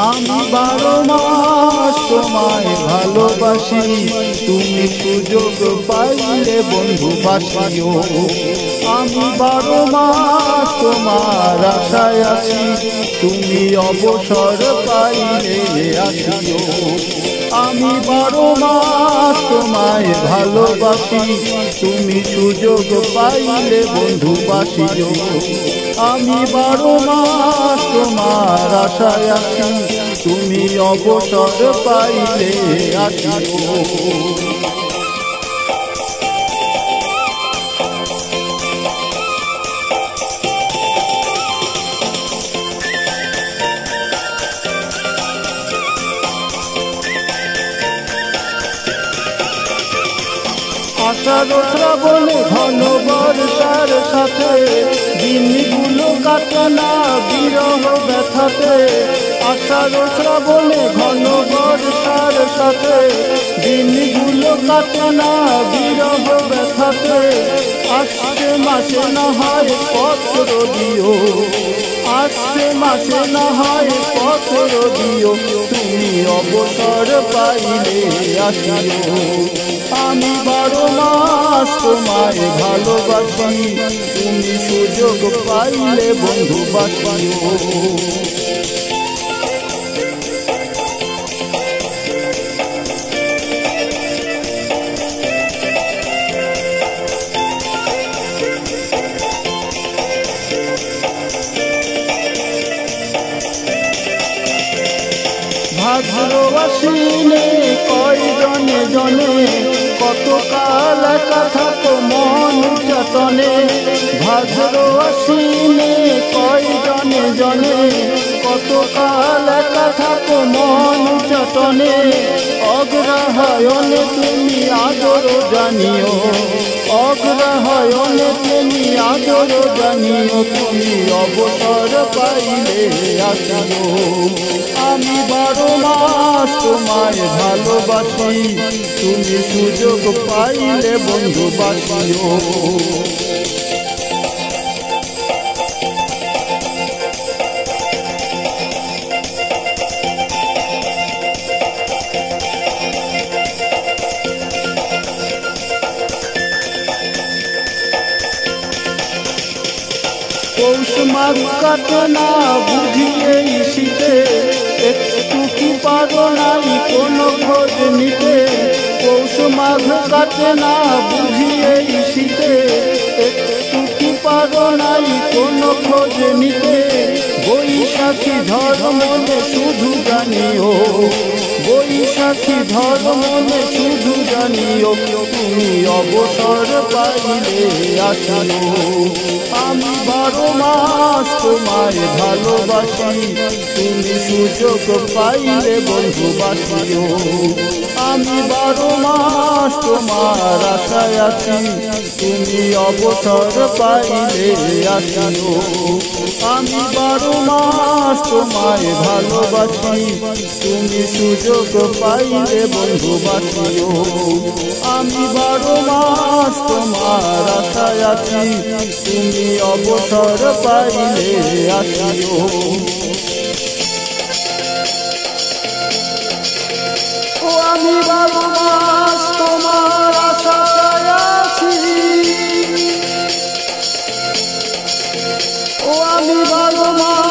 আমি 12 মাস তোমায় ভালোবাসি, তুমি সুযোগ পাইলে বন্ধু বাসিও। আমি 12 মাস তোমার আশায় আছি, তুমি অবসর পাইলে আসিও। আমি 12 মাস তোমায় ভালোবাসি, তুমি সুযোগ পাইলে বন্ধু বাসিও। আমি 12 মাস তোমার আশায় আছি, তুমি অবসর পাইলে আসিও। আষাঢ় শ্রাবণে ঘন বর্ষার সাথে দিনগুলো কাটে না বিরহ ব্যথাতে। আষাঢ় শ্রাবণে ঘন বর্ষার সাথে দিনগুলো কাটে না বিরহ ব্যথাতে। আসছে মাসে না হয় পত্র দিও, আসছে মাসে না হয় পত্র দিও, তুমি অবসর পাইলে আসিও। আমি 12 মাস তোমায় ভালোবাসি, তুমি সুযোগ পাইলে বন্ধু বাসিও। ভাদ্র আশ্বিনে কয় জনে জনে কত কাল একা থাকো মন যতনে। ভাদ্র আশ্বিনে কয় জনে জনে কত কাল একা থাকো মন যতনে। অগ্রহায়ণে তুমি আদর জানিও, অগ্রহায়ণে তুমি আদর জানিও, তুমি অবসর পাইলে আসিও। আমি 12 মাস তোমায় ভালোবাসি, তুমি সুযোগ পাইলে বন্ধু বাসিও। পৌষ মাঘ কাটে না বুঝিয়ে শীতে, একটু কি পারো নাই কোনো খোঁজ নিতে। পৌষ মাঘ কাটে না বুঝিয়ে শীতে, একটু কি পারো নাই কোনো খোঁজ নিতে। বৈশাখী ঝড় মনে শুধু জানিও, বৈশাখী ঝড় মনে শুধু জানিও, তুমি অবসর পাইলে আসিও। আমি 12 মাস তোমায় ভালোবাসি, তুমি সুযোগ পাইলে বন্ধু বাসিও। আমি 12 মাস তোমার আশায় আছি, তুমি অবসর পাইলে আসিও। আমি 12 মাস তোমায় ভালোবাসি, তুমি সুযোগ পাইলে বন্ধু বাসিও। আমি 12 মাস তোমার আশায় আছি, তুমি অবসর পাইলে আসিও। ও আমি 12 মাস তোমার আশায় আছি, ও আমি 12 মাস